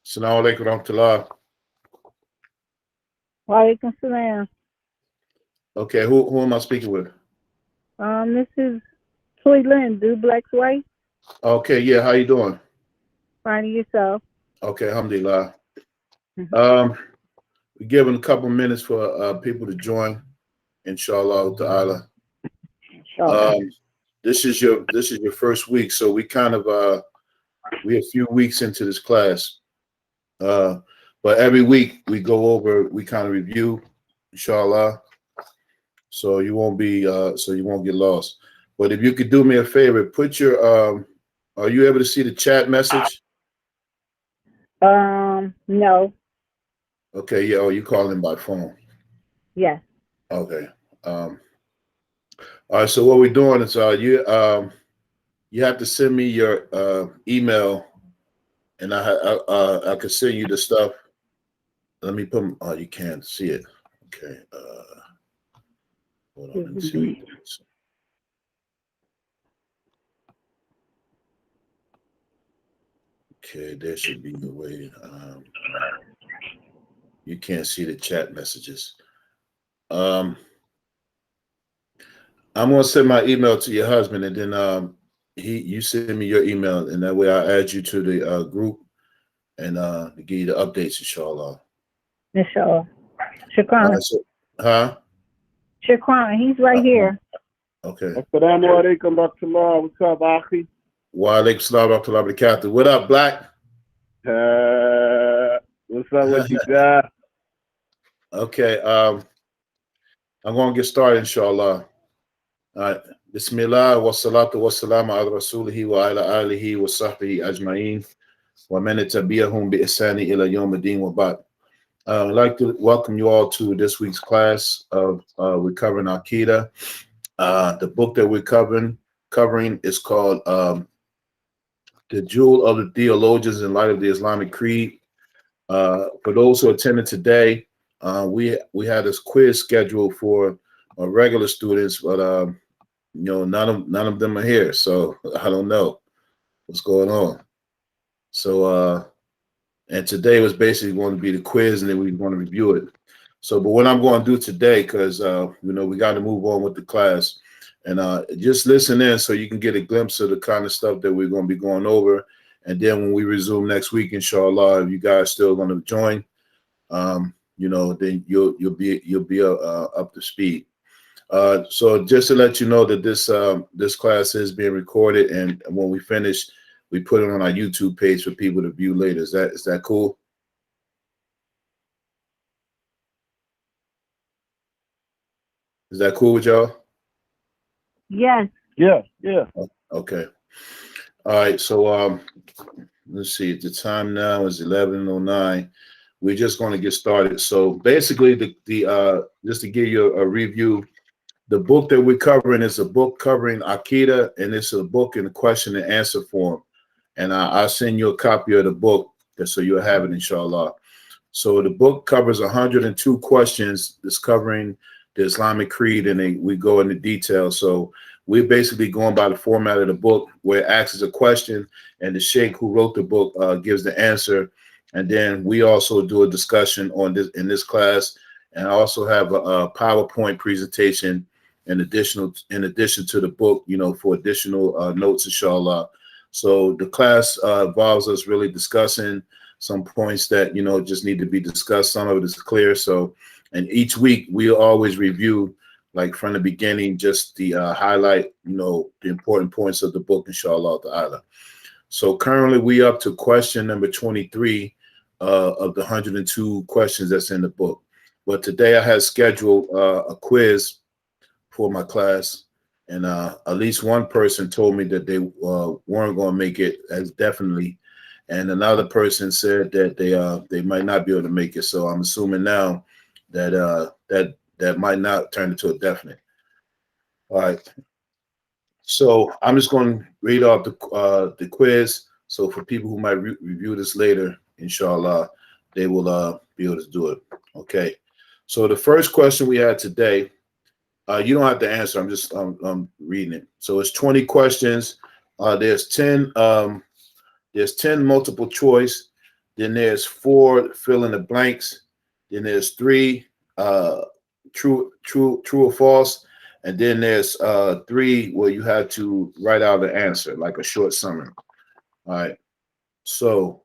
Assalamu alaikum warahmatullah. Walaikum salam. Okay, who am I speaking with? This is Toy Lynn, Do Black's wife. Okay, yeah, how you doing? Finding yourself. Okay, alhamdulillah. Mhm. We're giving a couple minutes for people to join, inshallah ta'ala. Inshallah. This is your first week, so we kind of we're a few weeks into this class. But every week we go over, we kind of review, inshallah. So you won't get lost. But if you could do me a favor, put your are you able to see the chat message? No. Okay, yeah, oh, you calling by phone. Yes. Okay. All right, so what we're doing is you have to send me your email, and I can send you the stuff. Let me put. Oh, you can't see it. Okay. Hold on. Let me see. Okay, there should be the way. You can't see the chat messages. I'm gonna send my email to your husband, and then you send me your email, and that way I'll add you to the group and give you the updates, inshallah. Inshallah. All Shukran. right, so, huh? Shukran. He's right here. Okay. Assalamu alaikum warahmatullah. What's up, Akhi? Wa alaikum salam wa rahmatullahi wa barakatuh. What up, Black? What's up? What you got? Okay. I'm gonna get started, inshallah. All right. Bismillah wa salatu wa salam ala rasulihi wa ala alihi wa sahbihi ajma'in wa man tabi'ahum bi ihsani ila yawm ad-din wa ba'd. I'd like to welcome you all to this week's class of we're covering Aqidah. The book that we're covering is called The Jewel of the Theologians in Light of the Islamic Creed. For those who attended today, we had this quiz scheduled for regular students, but none of them are here, so I don't know what's going on. So and today was basically going to be the quiz, and then we're going to review it. So, but what I'm going to do today, because we got to move on with the class, and just listen in so you can get a glimpse of the kind of stuff that we're going to be going over. And then when we resume next week, inshallah, if you guys still going to join, then you'll be up to speed. So just to let you know that this class is being recorded, and when we finish, we put it on our YouTube page for people to view later. Is that cool? Is that cool with y'all? Yes. Yeah. Okay. All right. So let's see. The time now is 11:09. We're just going to get started. So basically, the just to give you a review, the book that we're covering is a book covering Aqidah, and it's a book in question and answer form. And I'll send you a copy of the book so you'll have it, inshallah. So the book covers 102 questions. It's covering the Islamic creed, and we go into detail. So we're basically going by the format of the book, where it asks a question, and the sheikh who wrote the book gives the answer. And then we also do a discussion on this in this class, and I also have a PowerPoint presentation in addition to the book, for additional notes, inshallah. So the class involves us really discussing some points that just need to be discussed. Some of it is clear. So, and each week we always review, like from the beginning, just the highlight, the important points of the book, inshallah ta'ala. So currently we up to question number 23 of the 102 questions that's in the book. But today I had scheduled a quiz for my class, and at least one person told me that they weren't going to make it as definitely, and another person said that they might not be able to make it. So I'm assuming now that that might not turn into a definite. All right. So I'm just going to read off the quiz. So for people who might review this later, inshallah, they will be able to do it. Okay. So the first question we had today. You don't have to answer. I'm reading it. So it's 20 questions. There's 10 multiple choice, Then there's 4, fill in the blanks. Then there's 3, true or false. And then there's 3 where you had to write out an answer, like a short summary. All right. So,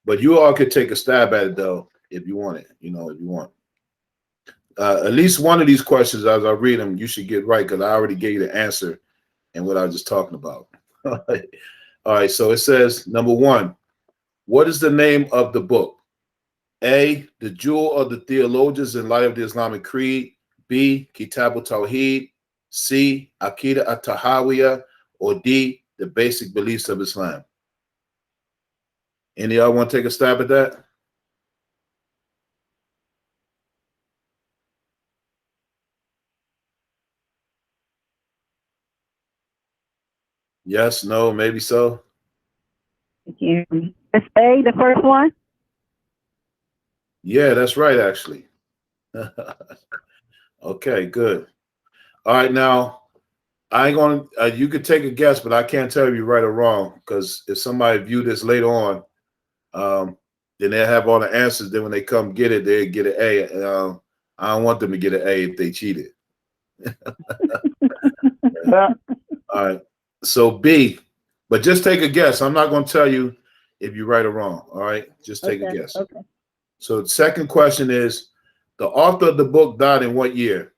but you all could take a stab at it though, if you want it, if you want. At least one of these questions, as I read them, you should get right, because I already gave you the answer and what I was just talking about. All right. So it says, number 1, what is the name of the book? A, The Jewel of the Theologians in Light of the Islamic Creed. B, Kitab al-Tawheed. C, Aqidah at-Tahawiyah. Or D, The Basic Beliefs of Islam. Any of y'all want to take a stab at that? Yes, no, maybe so. You can't hear me. That's A, the first one? Yeah, that's right, actually. Okay, good. All right, now, I ain't going to, you could take a guess, but I can't tell if you're right or wrong, because if somebody view this later on, then they'll have all the answers. Then when they come get it, they'll get an A. I don't want them to get an A if they cheated. All right. So B, but just take a guess. I'm not going to tell you if you're right or wrong. All right. Just take a guess. Okay. So the second question is, the author of the book died in what year?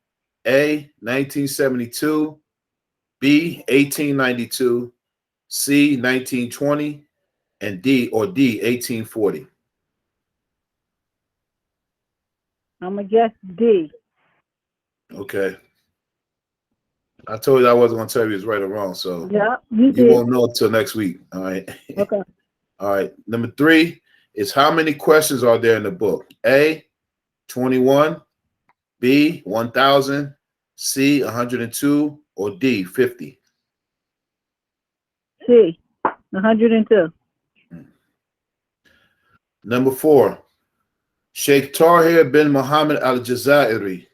A, 1972, B, 1892, C, 1920, and D, 1840. I'm going to guess D. Okay. I told you I wasn't going to tell you it's right or wrong, so Yeah, you won't know until next week. All right. Okay. All right. Number 3 is, how many questions are there in the book? A, 21, B, 1,000, C, 102, or D, 50? C, 102. Number 4, Sheikh Tahir bin Muhammad al-Jazairi,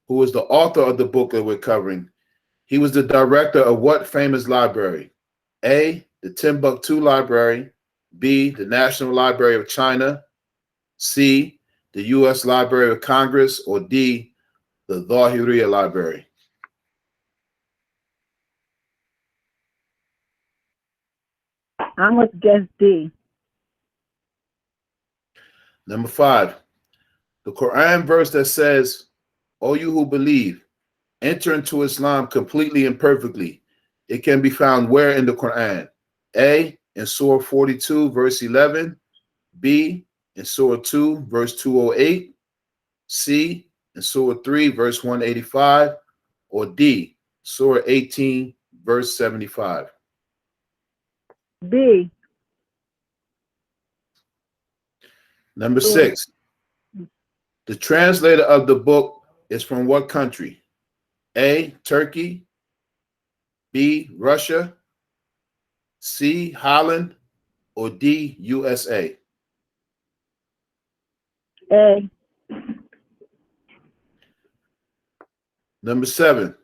who is the author of the book that we're covering, he was the director of what famous library? A, the Timbuktu Library. B, the National Library of China. C, the U.S. Library of Congress. Or D, the Zahiriya Library. I must guess D. Number 5, the Quran verse that says, "O you who believe, enter into Islam completely and perfectly." It can be found where in the Quran? A, in Surah 42, verse 11. B, in Surah 2, verse 208. C, in Surah 3, verse 185. Or D, Surah 18, verse 75. B. Number 6, the translator of the book is from what country? A, Turkey. B, Russia. C, Holland. Or D, USA. A. Number 7,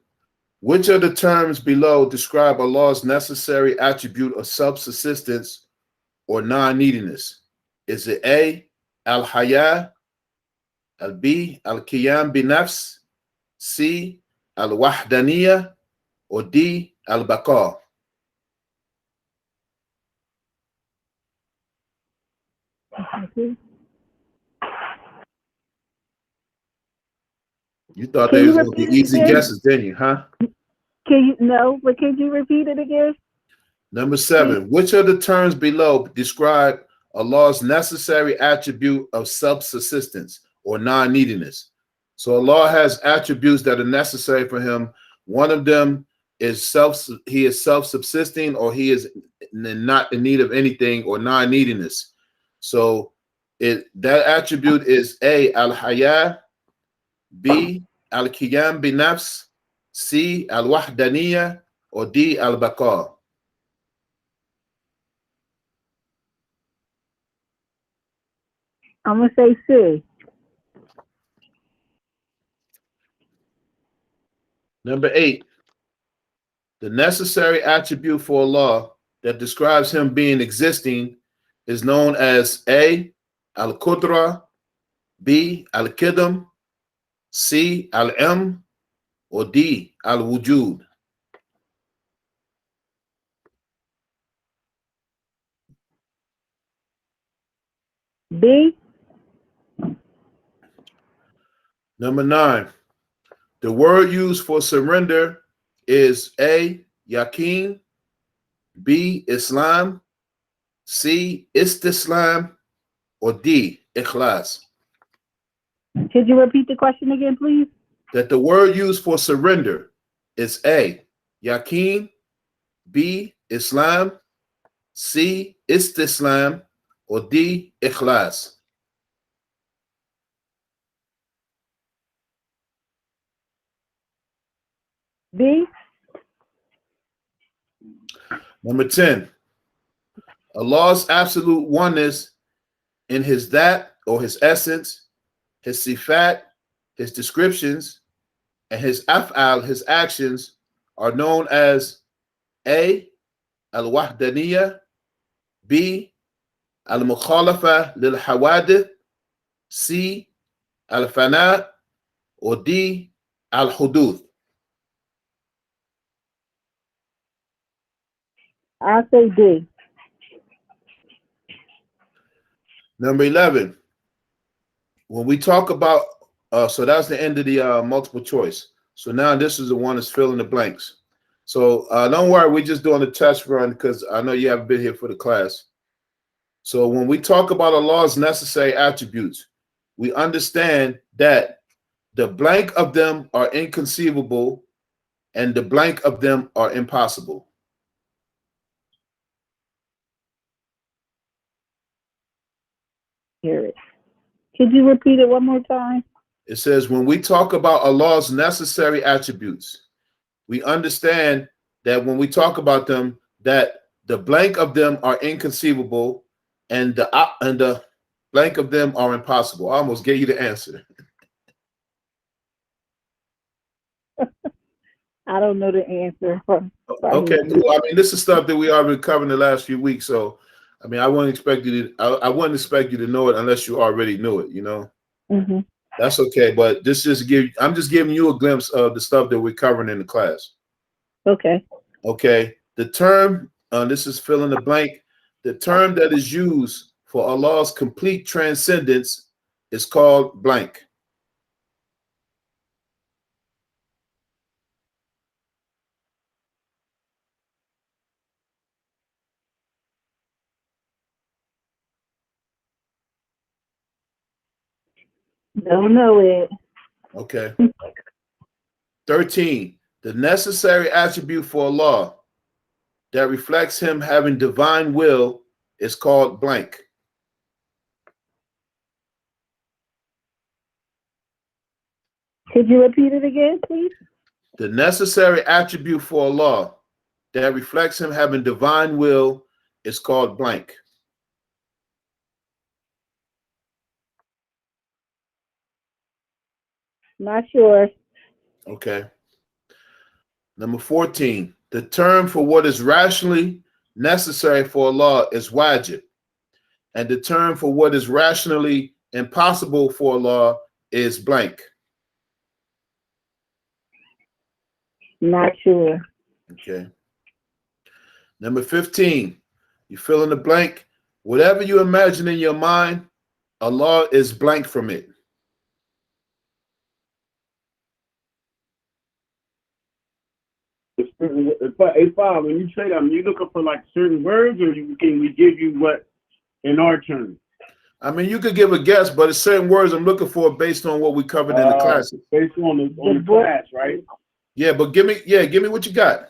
which of the terms below describe Allah's necessary attribute of self-subsistence or non-neediness? Is it A, al-haya, B, al-qiyam bi-nafs, C, al-wahdaniyah, or D, al-baqa? You thought they was going to be easy guesses, didn't you, huh? Can you repeat it again? Number 7, which of the terms below describe Allah's necessary attribute of self-subsistence or non-neediness? So Allah has attributes that are necessary for him. One of them is he is self-subsisting, or he is not in need of anything, or non-neediness. So that attribute is A, al-haya, B, al-qiyam bi-nafs, C, al-wahdaniyah, or D, al-baqa. I'm going to say C. Number 8, the necessary attribute for Allah that describes him being existing is known as A, al-Qudra, B, al-Qidam, C, al-Ilm, or D, al-Wujud? B. Number 9. The word used for surrender is A, Yaqeen, B, Islam, C, Istislam, or D, Ikhlas? Could you repeat the question again, please? That the word used for surrender is A, Yaqeen, B, Islam, C, Istislam, or D, Ikhlas? B. Number 10. Allah's absolute oneness in his that or his essence, his sifat, his descriptions, and his af'al, his actions, are known as A, al-wahdaniyya, B, al-mukhalafa lil-hawadith, C, al-fana, or D, al-huduth? I'll say D. Number 11. When we talk about, so that's the end of the multiple choice. So now this is the one that's filling the blanks. So don't worry, we're just doing a test run because I know you haven't been here for the class. So when we talk about Allah's necessary attributes, we understand that the blank of them are inconceivable and the blank of them are impossible. Hear it. Could you repeat it one more time? It says, when we talk about Allah's necessary attributes, we understand that when we talk about them, that the blank of them are inconceivable and the blank of them are impossible. I almost gave you the answer. I don't know the answer. Okay, cool. I mean, this is stuff that we already covered in the last few weeks. So, I mean, I wouldn't expect you to. I wouldn't expect you to know it unless you already knew it. You know, That's okay. But this just I'm just giving you a glimpse of the stuff that we're covering in the class. Okay. Okay. The term, this is fill in the blank. The term that is used for Allah's complete transcendence is called blank. Don't know it. Okay. 13. The necessary attribute for Allah that reflects him having divine will is called blank. Could you repeat it again, please? The necessary attribute for Allah that reflects him having divine will is called blank. Not sure. Okay. Number 14. The term for what is rationally necessary for Allah is wajib. And the term for what is rationally impossible for Allah is blank. Not sure. Okay. Number 15. You fill in the blank. Whatever you imagine in your mind, Allah is blank from it. Hey, Bob, when you say that, you looking for like certain words, or can we give you what in our terms? I mean, you could give a guess, but it's certain words I'm looking for based on what we covered in the classes. Based on the class, right? Yeah, but give me what you got.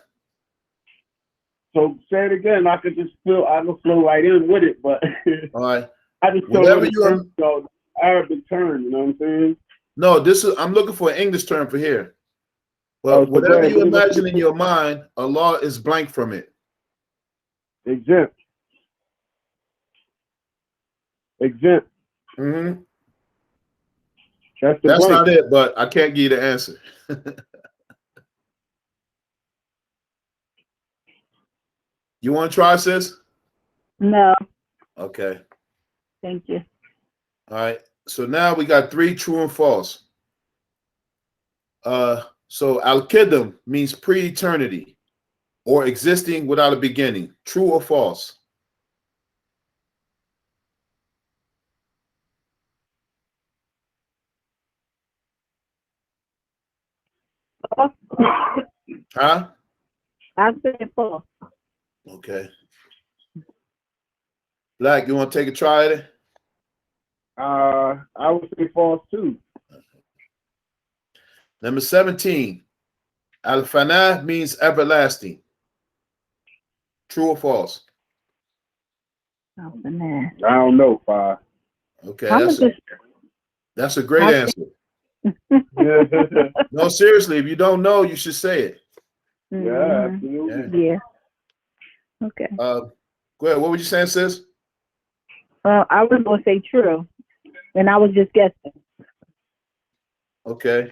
So say it again. I could flow right in with it, but All right. I just Whatever the Arabic term. You know what I'm saying? No, I'm looking for an English term for here. Well, whatever you imagine in your mind, Allah is blank from it. Exempt. Mm-hmm. That's not it, but I can't give you the answer. You want to try, sis? No. Okay. Thank you. All right. So now we got 3 true and false. So al-Qidam means pre-eternity or existing without a beginning. True or false? Huh? I said false. Okay. Black, you want to take a try at it? I would say false too. Number 17. Al-Fana means everlasting. True or false? Oh, man. I don't know, Five. Okay, I'm just. that's a great answer. No, seriously, if you don't know, you should say it. Yeah, absolutely. Yeah. Okay. Go ahead. What were you saying, sis? I was gonna say true, and I was just guessing. Okay.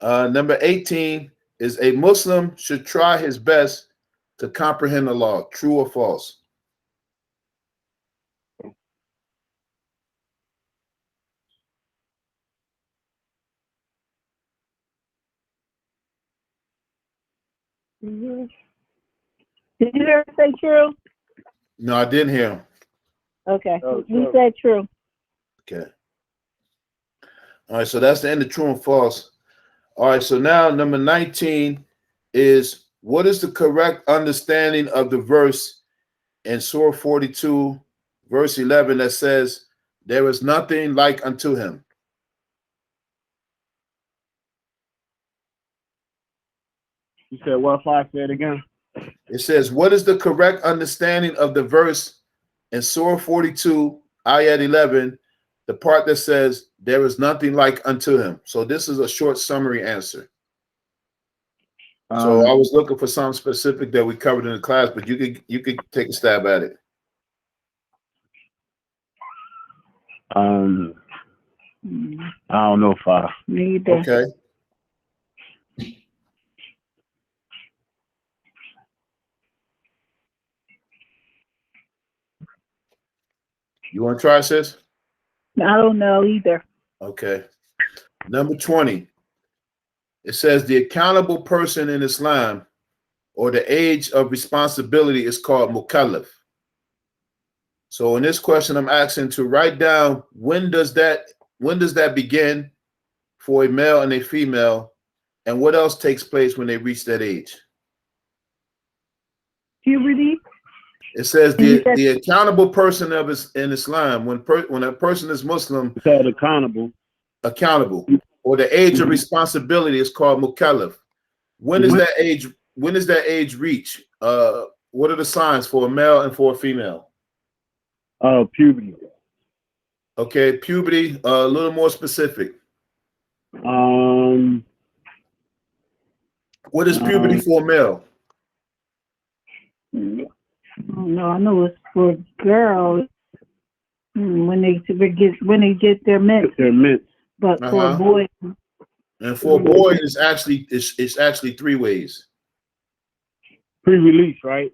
Number 18 is a Muslim should try his best to comprehend the law. True or false? Did you ever say true? No, I didn't hear him. Okay. Oh, You true. said true. Okay. All right, so that's the end of true and false. All right, so now number 19 is what is the correct understanding of the verse in Surah 42, verse 11 that says, there is nothing like unto him? You said what if I said again? It says, what is the correct understanding of the verse in Surah 42, ayat 11, the part that says, there is nothing like unto him? So this is a short summary answer. So I was looking for something specific that we covered in the class, but you could take a stab at it. I don't know, Five. Me either. Okay. You want to try, sis? I don't know either. Okay. Number 20. It says the accountable person in Islam or the age of responsibility is called mukallaf. So in this question, I'm asking to write down when does that begin for a male and a female, and what else takes place when they reach that age? Puberty. It says the accountable person in Islam, when a person is Muslim, It's called accountable. Or the age of responsibility is called mukallaf. When is that age? When does that age reach? What are the signs for a male and for a female? Puberty. Okay, puberty. A little more specific. What is puberty for a male? No, I know it's for girls when they get their mints. But for a boy. And for a boy, it's actually 3 ways. Pre-release, right?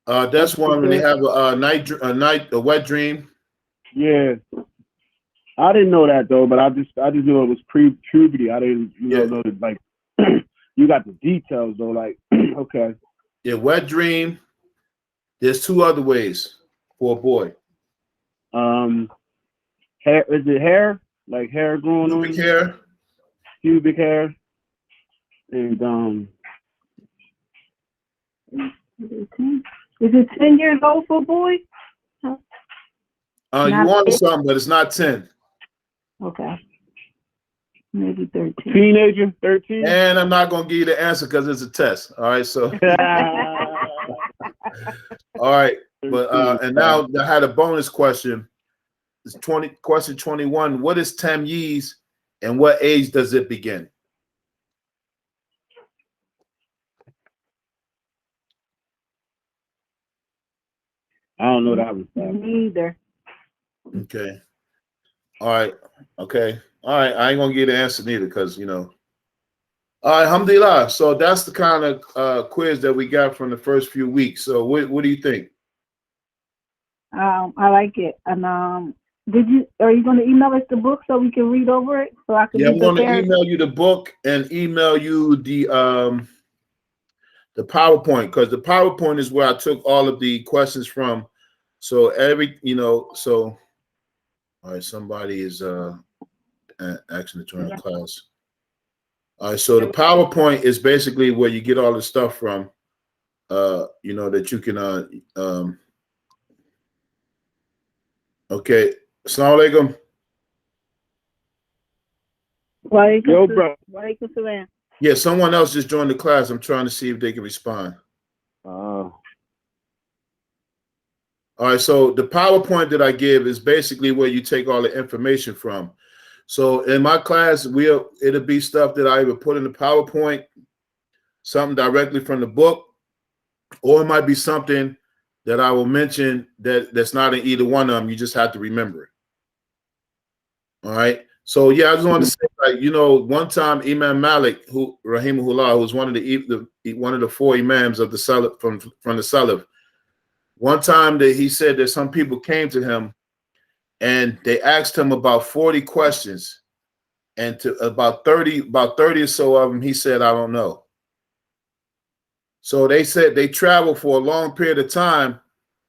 That's one when they have a wet dream. Yeah. I didn't know that though, but I just knew it was pre-puberty. I didn't know that, like you got the details though, like okay. Yeah, wet dream. There's 2 other ways for a boy. Hair, is it hair? Like hair growing on? Pubic hair. Pubic hair. And Is it 10 years old for a boy? You wanted something, but it's not 10. Okay. Maybe 13. Teenager, 13. And I'm not gonna give you the answer because it's a test. All right, so all right, but and now I had a bonus question. It's question 21. What is tamyiz and what age does it begin? I don't know that was that. Me either. Okay. All right. Okay. All right. I ain't gonna give you the answer neither because Alhamdulillah. So that's the kind of quiz that we got from the first few weeks. So what do you think? I like it. And are you going to email us the book so we can read over it so I can Yeah, be I'm going to prepared? email you the book and email you the PowerPoint, because the PowerPoint is where I took all of the questions from. So so all right, somebody is asking to join the class. All right, so the PowerPoint is basically where you get all the stuff from, that you can okay. Assalamu alaikum. Yo, bro. Walaikum salam. Yeah, someone else just joined the class. I'm trying to see if they can respond. Oh. All right, so the PowerPoint that I give is basically where you take all the information from. So in my class, it'll be stuff that I either put in the PowerPoint, something directly from the book, or it might be something that I will mention that's not in either one of them. You just have to remember it. All right. So yeah, I just want to say, one time Imam Malik, who rahimahullah, was one of the four imams of the Salaf from the Salaf. One time that he said that some people came to him and they asked him about 40 questions, and to about 30 or so of them, he said, I don't know. So they said they traveled for a long period of time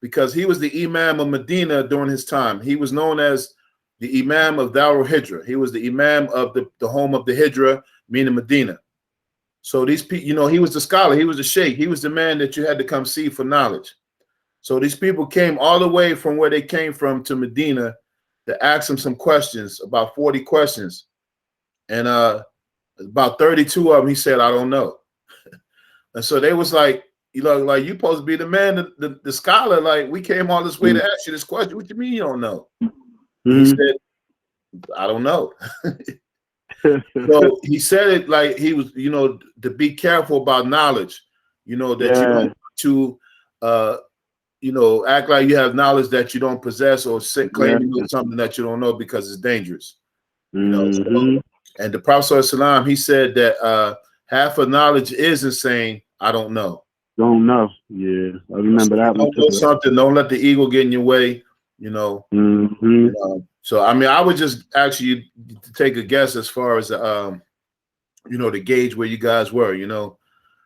because he was the Imam of Medina during his time. He was known as the Imam of Darul Hijra. He was the Imam of the home of the Hijra, meaning Medina. So these people, he was the scholar, he was the sheikh, he was the man that you had to come see for knowledge. So these people came all the way from where they came from to Medina to ask him some questions, about 40 questions. And about 32 of them, he said, I don't know. And so they was like, you supposed to be the man, the scholar. Like, we came all this way to ask you this question. What you mean you don't know? He said, I don't know. So he said it like he was, to be careful about knowledge, that you don't to act like you have knowledge that you don't possess, or claim you know something that you don't know, because it's dangerous. So, and the Prophet ﷺ, he said that half of knowledge is in saying, I don't know. Don't know. Yeah, I remember that one. Don't know something. Don't let the ego get in your way. So I mean, I would just ask you to take a guess as far as the gauge where you guys were.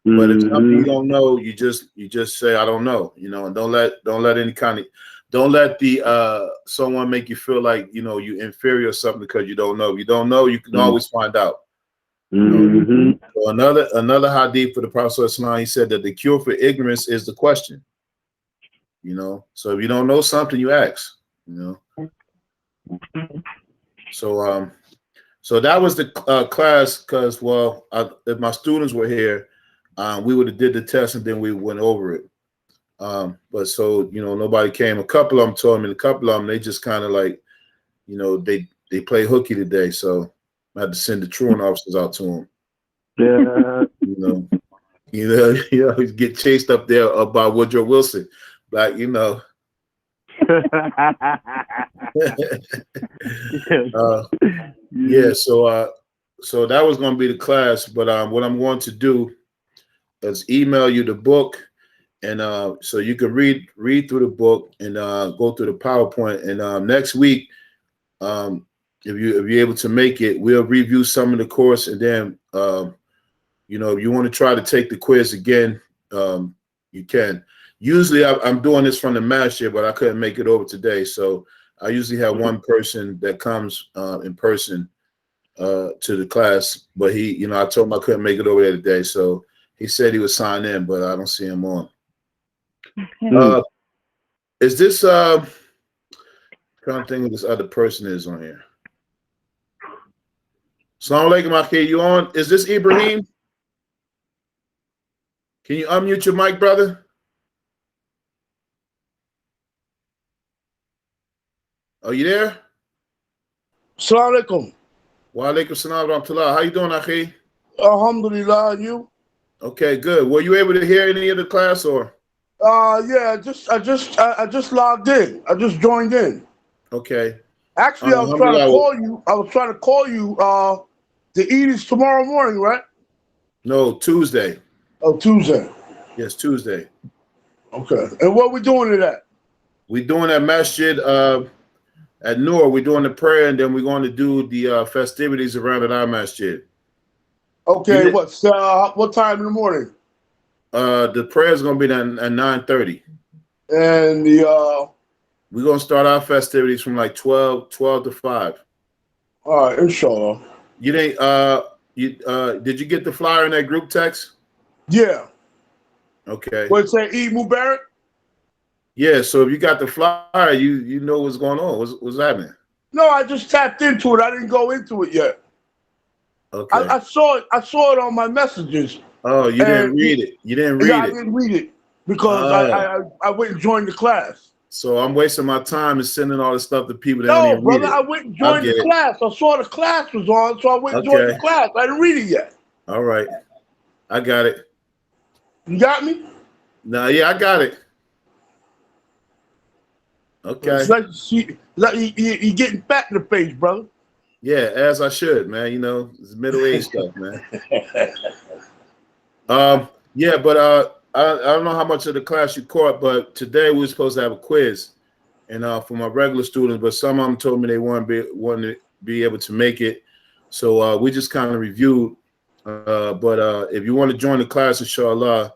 But if something you don't know, you just say I don't know. And don't let any kind of the someone make you feel like you inferior or something because you don't know. If you don't know, you can always find out. So another hadith for the Prophet ﷺ, he said that the cure for ignorance is the question. So if you don't know something, you ask. So that was the class, because if my students were here, we would have did the test and then we went over it. But so nobody came. A couple of them told me, and a couple of them they just kind of like, they play hooky today, so I had to send the truant officers out to them. Yeah, get chased up there by Woodrow Wilson, like yeah. So that was going to be the class, but what I'm going to do is email you the book, and so you can read through the book and go through the PowerPoint. And next week, if you're able to make it, we'll review some of the course, and then if you want to try to take the quiz again, you can. Usually I'm doing this from the master, but I couldn't make it over today, so I usually have one person that comes in person to the class, but he, I told him I couldn't make it over there today, so he said he would sign in, but I don't see him on. Okay. Is this trying to think who this other person is on here? Assalamu alaikum, Akhi, you on? Is this Ibrahim? Can you unmute your mic, brother? Are you there? Assalamu alaikum. Wa alaikum salam wa rahmatullah. How you doing, Akhi? Alhamdulillah, you? Okay, good. Were you able to hear any of the class, or? Yeah, I just logged in. I just joined in. Okay. Actually, I was trying to call you. The Eid is tomorrow morning, right? No, Tuesday. Oh, Tuesday. Yes, Tuesday. Okay. And what we doing to that? We're doing that masjid at Noor. We're doing the prayer, and then we're going to do the festivities around at our masjid. Okay. What time in the morning? The prayer is going to be at 9:30. And we're going to start our festivities from like 12 to 5. All right, inshallah. You didn't did you get the flyer in that group text? Yeah. Okay. What it say, Eid Mubarak? Yeah, so if you got the flyer, you know what's going on. What's happening? No, I just tapped into it. I didn't go into it yet. Okay. I saw it. I saw it on my messages. Oh, you didn't read it. You didn't read it. I didn't read it because I went and joined the class. So I'm wasting my time and sending all this stuff to people that no, don't even brother, read it. I went and joined the class. I saw the class was on, so I went and joined the class. I didn't read it yet. All right. I got it. You got me? No, yeah, I got it. Okay. It's like you're getting fat in the face, brother. Yeah, as I should, man. You know, it's middle-aged stuff, man. Yeah, but I don't know how much of the class you caught, but today we were supposed to have a quiz, and for my regular students, but some of them told me they want to be able to make it, so we just kind of reviewed. But if you want to join the class, inshallah,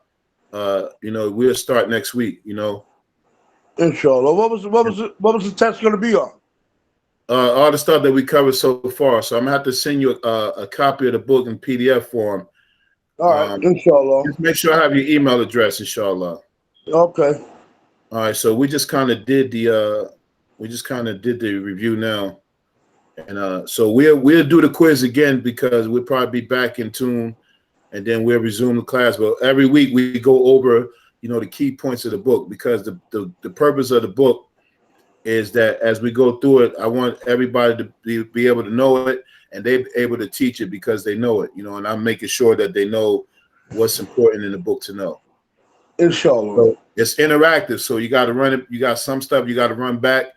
you know, we'll start next week. You know, inshallah. What was the test going to be on? All the stuff that we covered so far. So I'm gonna have to send you a copy of the book in PDF form. All right, inshallah. Just make sure I have your email address, inshallah. Okay. All right. So we just kind of did the review now, and so we'll do the quiz again because we'll probably be back in tune, and then we'll resume the class. But every week we go over, you know, the key points of the book because the purpose of the book is that as we go through it, I want everybody to be able to know it and they're able to teach it because they know it, you know, and I'm making sure that they know what's important in the book to know. Inshallah. So it's interactive. So you got to run it. You got some stuff you got to run back.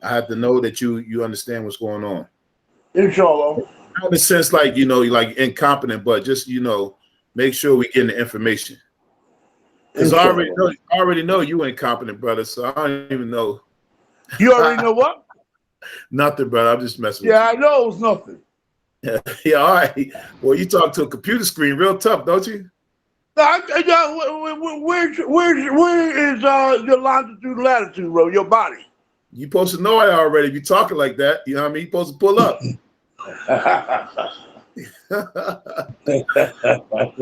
I have to know that you understand what's going on. Inshallah. Not in a sense like, you know, like incompetent, but just, you know, make sure we get the information. Because I already know you incompetent, brother. So I don't even know. You already know what? Nothing, brother. I'm just messing with you. Yeah, I know it was nothing. Yeah, all right. Well, you talk to a computer screen real tough, don't you? Where is your longitude and latitude, bro? Your body. You supposed to know it already. If you talking like that, you know what I mean? You supposed to pull up.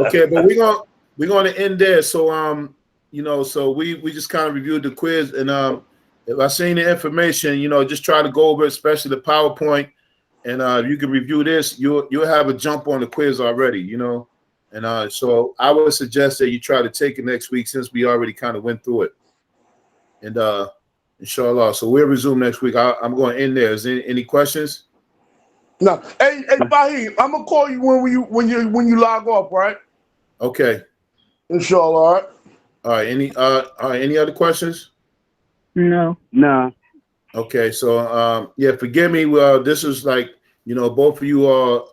Okay, but we're gonna end there. So you know, so we just kind of reviewed the quiz, and if I seen the information, you know, just try to go over it, especially the PowerPoint, and if you can review this, you'll have a jump on the quiz already, you know. And so I would suggest that you try to take it next week since we already kind of went through it. And inshallah, so we'll resume next week. I'm going in there. Is there any questions? No. Hey, Fahim, I'm gonna call you when you log off, right? Okay. Inshallah. All right. All right. Any other questions? No. Nah. Okay. So yeah, forgive me. This is like, you know, both of you are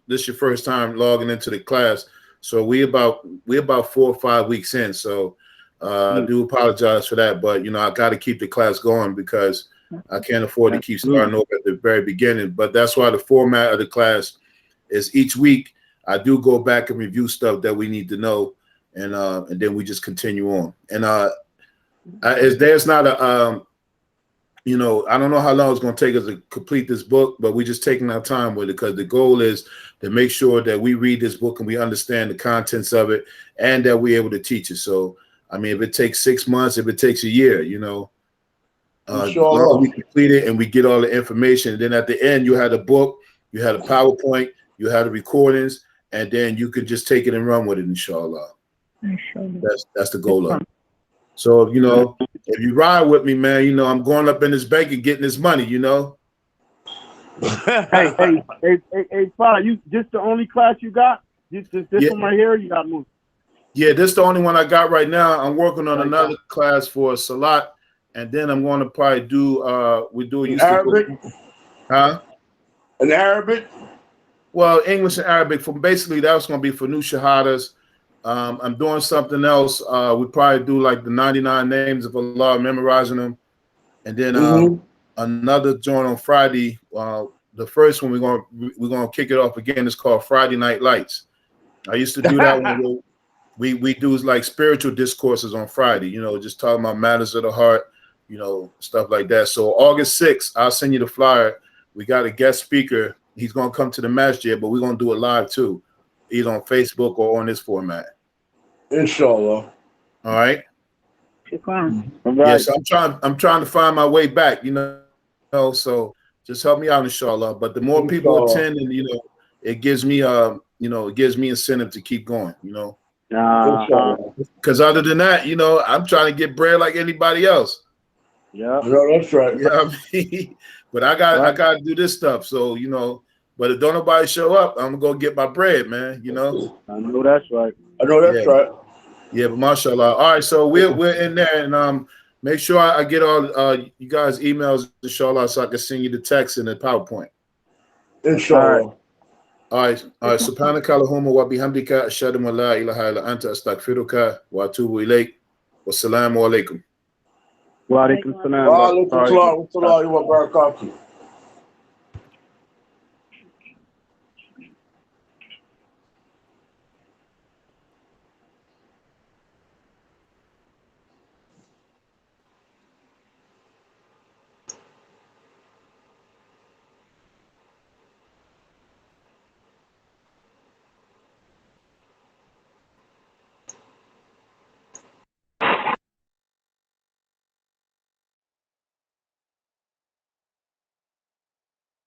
this is your first time logging into the class. So we about 4 or 5 weeks in. So I do apologize for that, but you know, I got to keep the class going because I can't afford to keep starting over at the very beginning. But that's why the format of the class is each week I do go back and review stuff that we need to know, and then we just continue on. And there's not a you know, I don't know how long it's going to take us to complete this book, but we're just taking our time with it because the goal is to make sure that we read this book and we understand the contents of it and that we're able to teach it. So, I mean, if it takes 6 months, if it takes a year, you know, sure. We complete it and we get all the information. And then at the end, you had a book, you had a PowerPoint, you had the recordings, and then you could just take it and run with it, inshallah. That's the goal of it. So, you know, if you ride with me, man, you know, I'm going up in this bank and getting this money, you know. hey, Father, you just the only class you got? This one right here, you got moved. Yeah, this is the only one I got right now. I'm working on another class for Salat, and then I'm going to probably do Arabic. Huh? An Arabic? Well, English and Arabic. For basically, that was going to be for new shahadas. I'm doing something else. We probably do like the 99 names of Allah, memorizing them, and then another joint on Friday. The first one we're gonna kick it off again. It's called Friday Night Lights. I used to do that when we do like spiritual discourses on Friday. You know, just talking about matters of the heart. You know, stuff like that. So August 6th, I'll send you the flyer. We got a guest speaker. He's gonna come to the masjid, but we're gonna do it live too, either on Facebook or on this format. Inshallah. All right. Shukran. Yes, I'm trying to find my way back, you know, so just help me out, inshallah. But the more people attend, and you know, it gives me incentive to keep going, you know. Because other than that, you know, I'm trying to get bread like anybody else. Yeah. No, that's right. You know what I mean? But I gotta do this stuff. So, you know, but if don't nobody show up, I'm gonna go get my bread, man. You know. I know that's right. I know that's right. Yeah, but mashallah. All right, so we're in there, and make sure I get all you guys' emails, inshallah, so I can send you the text and the PowerPoint. Inshallah. All right. Subhanaka Allahumma wa bihamdika ashhadu an la ilaha illa anta astaghfiruka wa atubu ilayk. Wassalamu alaikum. Wa alaikum salam. Wa alaikum salam wa rahmatullahi wa barakatuh.